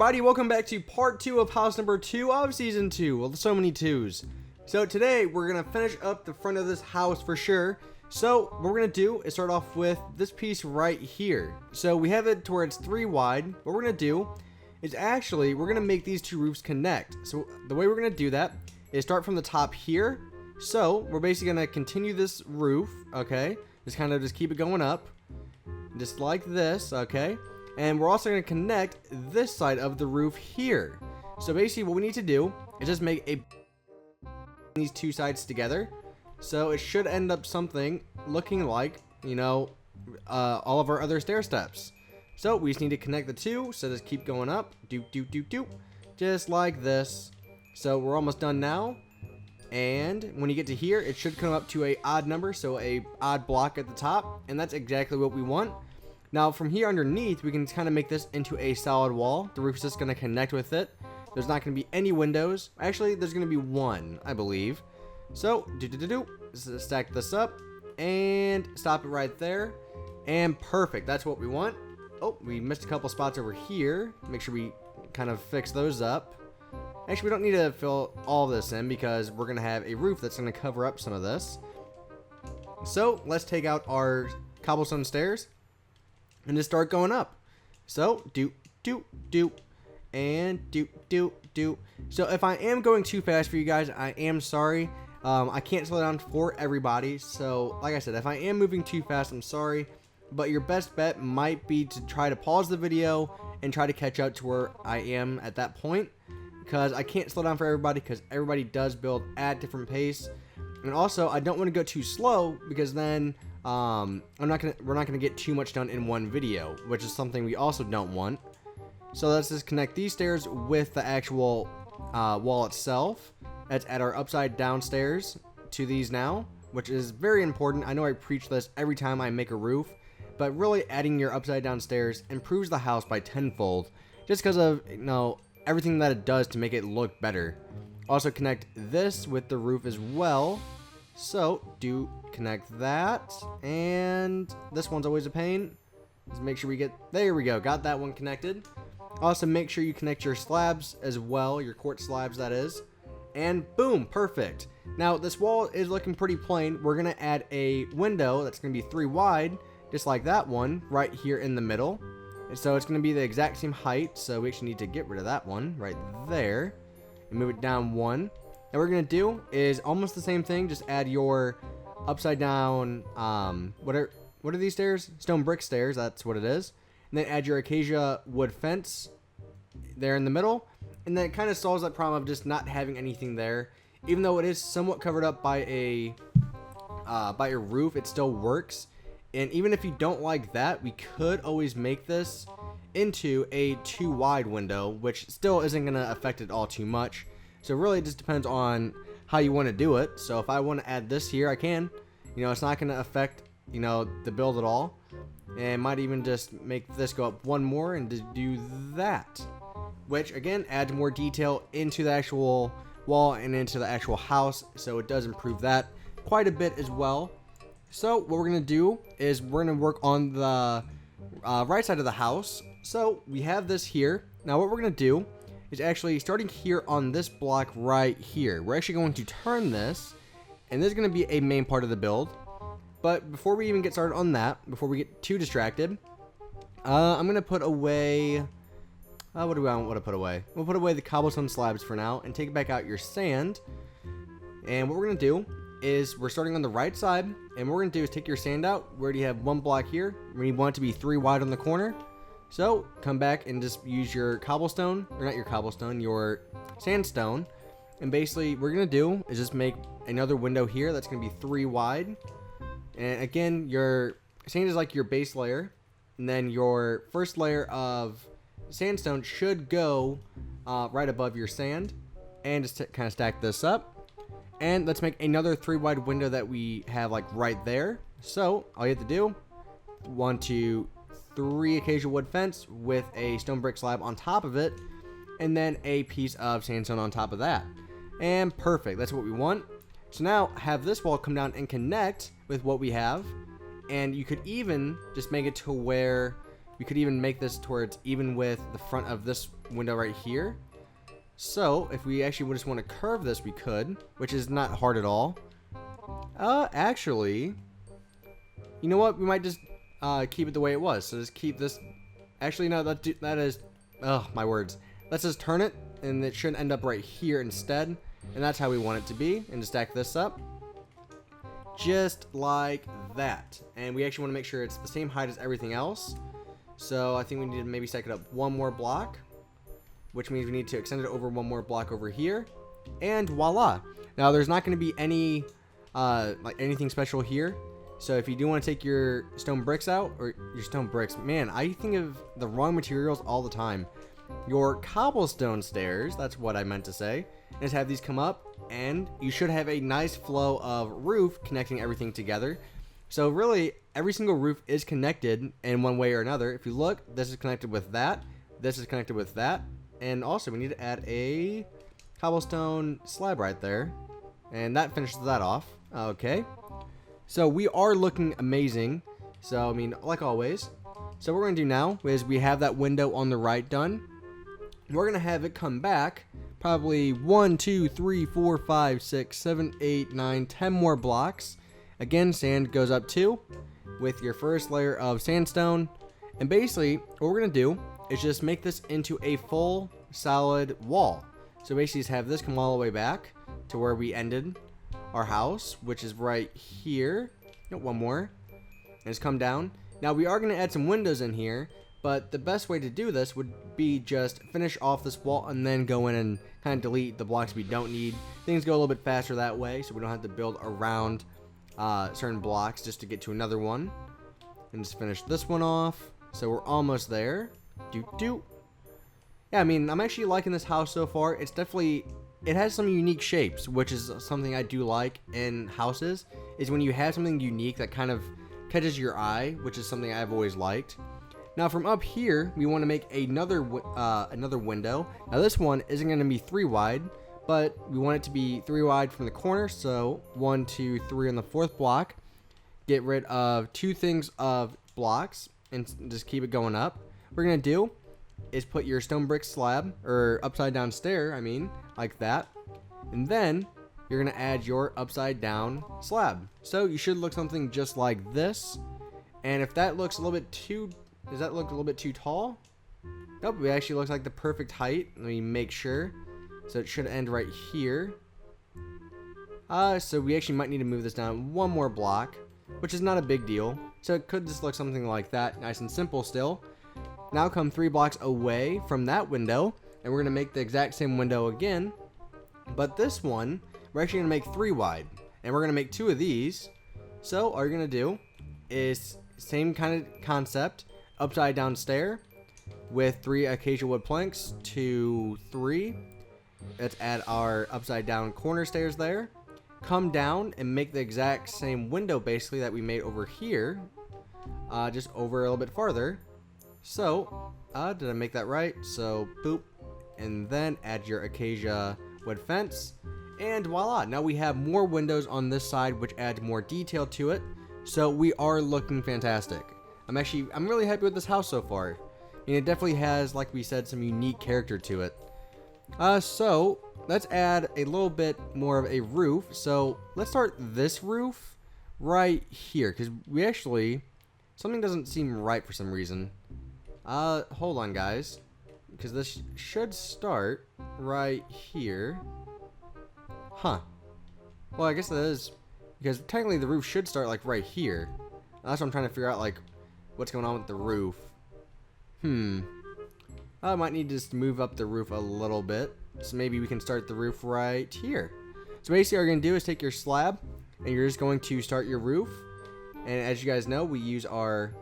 everybody, welcome back to part 2 of house number 2 of season 2. Well, so many 2s. So today we're gonna finish up the front of this house for sure. So what we're gonna do is start off with this piece right here. So we have it to where it's 3 wide. What we're gonna do is actually we're gonna make these two roofs connect. So the way we're gonna do that is start from the top here. So we're basically gonna continue this roof, okay? Just keep it going up, just like this, okay? And we're also going to connect this side of the roof here. So basically what we need to do is just make these two sides together. So it should end up something looking like, you know, all of our other stair steps. So we just need to connect the two. So just keep going up. Just like this. So we're almost done now. And when you get to here, it should come up to a odd number. So a odd block at the top. And that's exactly what we want. Now from here underneath, we can kind of make this into a solid wall. The roof's just going to connect with it. There's not going to be any windows. Actually, there's going to be one, I believe. So, stack this up and stop it right there. And perfect. That's what we want. Oh, we missed a couple spots over here. Make sure we kind of fix those up. Actually, we don't need to fill all this in because we're going to have a roof that's going to cover up some of this. So, let's take out our cobblestone stairs and just start going up. So, and So if I am going too fast for you guys, I am sorry. I can't slow down for everybody. So, like I said, if I am moving too fast, I'm sorry. But your best bet might be to try to pause the video and try to catch up to where I am at that point. Because I can't slow down for everybody because everybody does build at different pace. And also, I don't want to go too slow because then we're not gonna get too much done in one video, which is something we also don't want. So let's just connect these stairs with the actual wall itself. Let's add our upside down stairs to these now, which is very important. I know I preach this every time I make a roof, but really adding your upside down stairs improves the house by tenfold, just because of, you know, everything that it does to make it look better. Also connect this with the roof as well. So connect that, and this one's always a pain. Let's make sure we get, there we go, got that one connected. Also make sure you connect your slabs as well, your quartz slabs that is, and boom, perfect. Now this wall is looking pretty plain. We're gonna add a window that's gonna be 3 wide, just like that one right here in the middle. And so it's gonna be the exact same height, so we actually need to get rid of that one right there and move it down 1. And what we're gonna do is almost the same thing, just add your upside down, what are these stairs? Stone brick stairs, that's what it is. And then add your acacia wood fence there in the middle. And then it kind of solves that problem of just not having anything there. Even though it is somewhat covered up by a roof, it still works. And even if you don't like that, we could always make this into a 2 wide window, which still isn't going to affect it all too much. So really it just depends on how you want to do it. So if I want to add this here, I can. You know, it's not going to affect, you know, the build at all. And might even just make this go up 1 more and just do that. Which again adds more detail into the actual wall and into the actual house. So it does improve that quite a bit as well. So what we're going to do is we're going to work on the right side of the house. So we have this here. Now what we're going to do is actually starting here on this block right here. We're actually going to turn this, and this is going to be a main part of the build. But before we even get started on that, before we get too distracted, I'm going to put away, what do I want to put away? We'll put away the cobblestone slabs for now and take back out your sand. And what we're going to do is we're starting on the right side, and what we're going to do is take your sand out. We already have 1 block here. We want it to be 3 wide on the corner. So come back and just use your cobblestone, or not your cobblestone, your sandstone. And basically what we're going to do is just make another window here that's going to be 3 wide. And again, your sand is like your base layer. And then your first layer of sandstone should go right above your sand. And just kind of stack this up. And let's make another 3 wide window that we have like right there. So all you have to do, 1, 2, 3 acacia wood fence with a stone brick slab on top of it, and then a piece of sandstone on top of that. And perfect, that's what we want. So now have this wall come down and connect with what we have, and you could even just make it to where we could even make this towards even with the front of this window right here. So if we actually just want to curve this, we could, which is not hard at all. Actually, you know what? We might just keep it the way it was. So just keep this. Actually, no, that is, oh, my words. Let's just turn it, and it should end up right here instead. And that's how we want it to be. And just stack this up. Just like that. And we actually want to make sure it's the same height as everything else. So I think we need to maybe stack it up one more block, which means we need to extend it over one more block over here. And voila. Now there's not going to be any like anything special here. So if you do want to take your stone bricks out, or your stone bricks, man, I think of the wrong materials all the time. Your cobblestone stairs, that's what I meant to say, is have these come up, and you should have a nice flow of roof connecting everything together. So really, every single roof is connected in one way or another. If you look, this is connected with that, this is connected with that, and also we need to add a cobblestone slab right there, and that finishes that off. Okay. So we are looking amazing. So, I mean, like always. So what we're going to do now is we have that window on the right done. We're going to have it come back probably 1, 2, 3, 4, 5, 6, 7, 8, 9, 10 more blocks. Again, sand goes up 2 with your first layer of sandstone. And basically, what we're going to do is just make this into a full solid wall. So basically just have this come all the way back to where we ended our house, which is right here. No, one more. And just come down. Now we are going to add some windows in here, but the best way to do this would be just finish off this wall and then go in and kind of delete the blocks we don't need. Things go a little bit faster that way, so we don't have to build around certain blocks just to get to another one. And just finish this one off. So we're almost there. Yeah, I mean, I'm actually liking this house so far. It's definitely, it has some unique shapes, which is something I do like in houses, is when you have something unique that kind of catches your eye, which is something I've always liked. Now from up here, we want to make another window. Now this one isn't going to be 3 wide, but we want it to be 3 wide from the corner. So 1, 2, 3 on the 4th block. Get rid of 2 things of blocks and just keep it going up. What we're going to do is put your stone brick slab, or upside down stair, I mean, like that. And then you're going to add your upside down slab. So you should look something just like this. And if that looks a little bit too, does that look a little bit too tall? Nope, it actually looks like the perfect height. Let me make sure. So it should end right here. So we actually might need to move this down one more block, which is not a big deal. So it could just look something like that, nice and simple still. Now come 3 blocks away from that window, and we're going to make the exact same window again. But this one, we're actually going to make 3 wide, and we're going to make 2 of these. So all you're going to do is same kind of concept, upside down stair with 3 acacia wood planks, 2, 3. Let's add our upside down corner stairs there. Come down and make the exact same window basically that we made over here, just over a little bit farther. So, did I make that right? So, boop, and then add your acacia wood fence, and voila, now we have more windows on this side, which adds more detail to it. So we are looking fantastic. I'm really happy with this house so far. I mean, it definitely has, like we said, some unique character to it. So let's add a little bit more of a roof. So let's start this roof right here, because we actually, something doesn't seem right for some reason. Hold on, guys, because this should start right here. Huh. Well, I guess that is, because technically the roof should start like right here. That's what I'm trying to figure out, like, what's going on with the roof. I might need to just move up the roof a little bit. So maybe we can start the roof right here. So basically what you're going to do is take your slab, and you're just going to start your roof. And as you guys know, we use our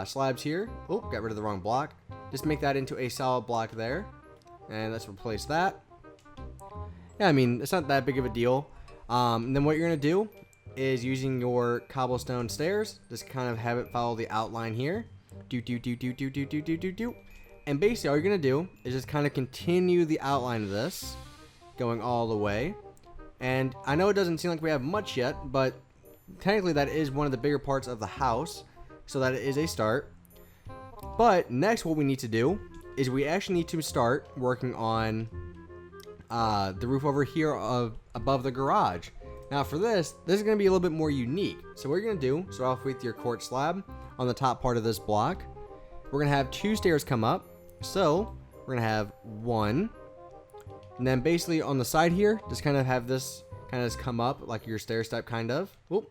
slabs here. Oh, got rid of the wrong block. Just make that into a solid block there. And let's replace that. Yeah, I mean, it's not that big of a deal. Then what you're going to do is using your cobblestone stairs, just kind of have it follow the outline here. And basically all you're going to do is just kind of continue the outline of this, going all the way. And I know it doesn't seem like we have much yet, but technically that is one of the bigger parts of the house, so that it is a start. But next what we need to do is we actually need to start working on the roof over here above the garage. Now for this is going to be a little bit more unique. So what you're going to do, start off with your quartz slab on the top part of this block. We're going to have 2 stairs come up. So we're going to have 1. And then basically on the side here, just kind of have this kind of just come up like your stair step kind of. Whoop.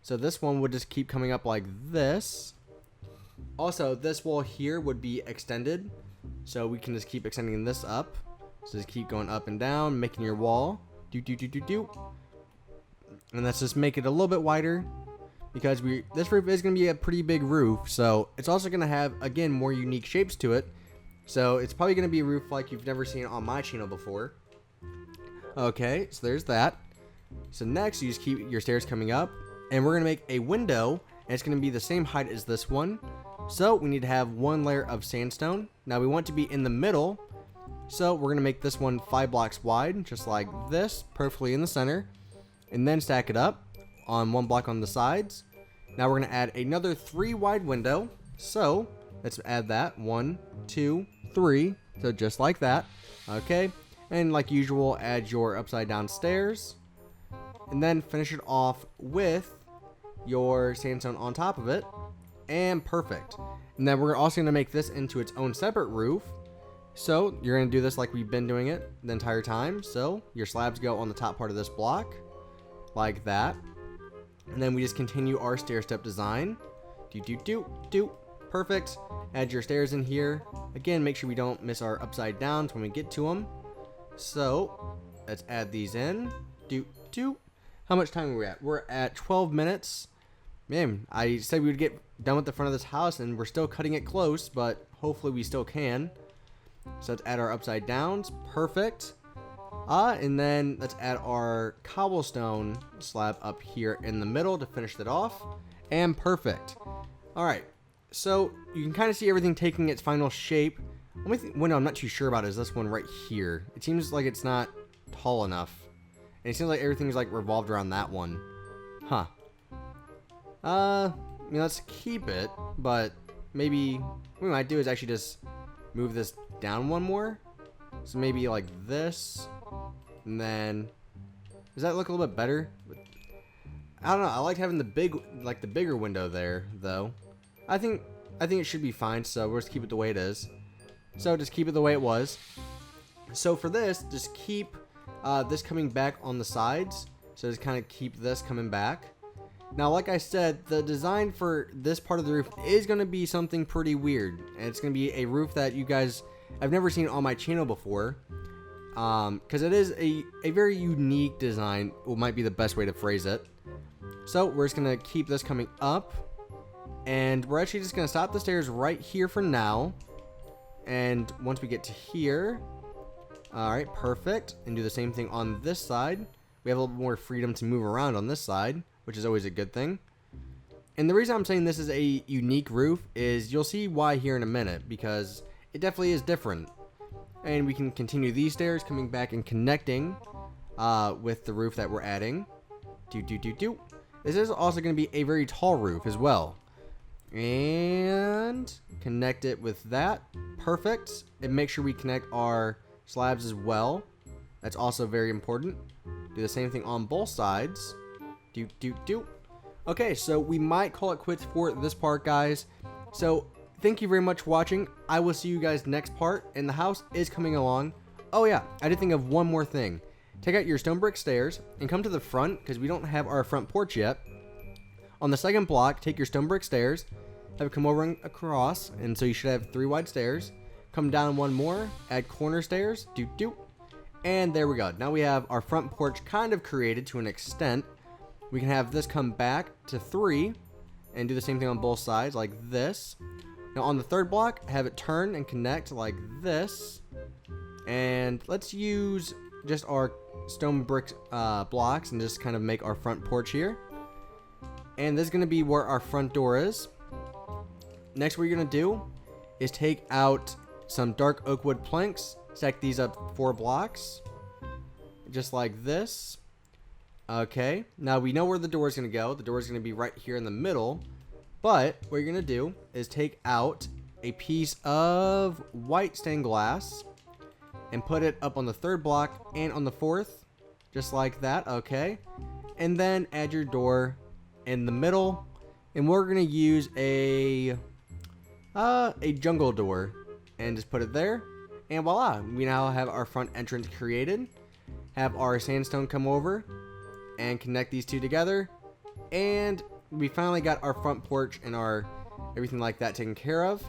So this one would just keep coming up like this. Also, this wall here would be extended. So we can just keep extending this up. So just keep going up and down, making your wall. And let's just make it a little bit wider, because this roof is going to be a pretty big roof. So it's also going to have, again, more unique shapes to it. So it's probably going to be a roof like you've never seen on my channel before. Okay, so there's that. So next, you just keep your stairs coming up, and we're going to make a window, and it's going to be the same height as this one. So we need to have 1 layer of sandstone. Now we want to be in the middle, so we're going to make this one 5 blocks wide, just like this, perfectly in the center, and then stack it up on 1 block on the sides. Now we're going to add another 3 wide window, so let's add that. 1, 2, 3, so just like that. Okay, and like usual, add your upside down stairs, and then finish it off with your sandstone on top of it, and perfect. And then we're also going to make this into its own separate roof. So you're going to do this like we've been doing it the entire time. So your slabs go on the top part of this block like that, and then we just continue our stair step design. Perfect. Add your stairs in here. Again, make sure we don't miss our upside downs when we get to them. So let's add these in. How much time are we at? We're at 12 minutes. Man, I said we would get done with the front of this house, and we're still cutting it close, but hopefully we still can. So let's add our upside downs. Perfect. And then let's add our cobblestone slab up here in the middle to finish that off. And perfect. All right. So you can kind of see everything taking its final shape. Only window I'm not too sure about is this one right here. It seems like it's not tall enough. And it seems like everything's like revolved around that one. Huh. I mean, let's keep it, but maybe what we might do is actually just move this down 1 more. So maybe like this, and then does that look a little bit better? I don't know. I like having the bigger window there, though. I think it should be fine. So we'll just keep it the way it is. So just keep it the way it was. So for this, just keep this coming back on the sides. So just kind of keep this coming back. Now, like I said, the design for this part of the roof is going to be something pretty weird. And it's going to be a roof that you guys have never seen on my channel before. Because it is a very unique design. Well, might be the best way to phrase it. So we're just going to keep this coming up. And we're actually just going to stop the stairs right here for now. And once we get to here, alright, perfect. And do the same thing on this side. We have a little bit more freedom to move around on this side, which is always a good thing. And the reason I'm saying this is a unique roof is you'll see why here in a minute, because it definitely is different. And we can continue these stairs coming back and connecting with the roof that we're adding. This is also going to be a very tall roof as well. And connect it with that. Perfect. And make sure we connect our slabs as well. That's also very important. Do the same thing on both sides. Okay, so we might call it quits for this part, guys. So thank you very much for watching. I will see you guys next part, and the house is coming along. Oh yeah, I did think of one more thing. Take out your stone brick stairs and come to the front, because we don't have our front porch yet. On the second block, take your stone brick stairs, have it come over and across, and so you should have 3 wide stairs. Come down 1 more, add corner stairs, and there we go. Now we have our front porch kind of created to an extent. We can have this come back to 3 and do the same thing on both sides like this. Now on the third block, have it turn and connect like this. And let's use just our stone brick blocks and just kind of make our front porch here. And this is going to be where our front door is. Next, what you're going to do is take out some dark oak wood planks, stack these up 4 blocks, just like this. Okay, now we know where the door is going to go. The door is going to be right here in the middle. But what you're going to do is take out a piece of white stained glass and put it up on the 3rd block and on the 4th, just like that. Okay, and then add your door in the middle, and we're gonna use a jungle door and just put it there, and voila, we now have our front entrance created. Have our sandstone come over and connect these two together, and we finally got our front porch and our everything like that taken care of.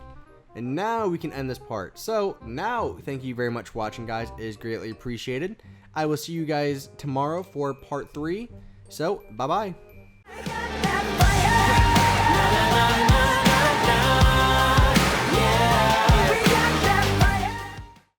And now we can end this part. So now, thank you very much for watching, guys. It is greatly appreciated. I will see you guys tomorrow for part 3. So bye bye.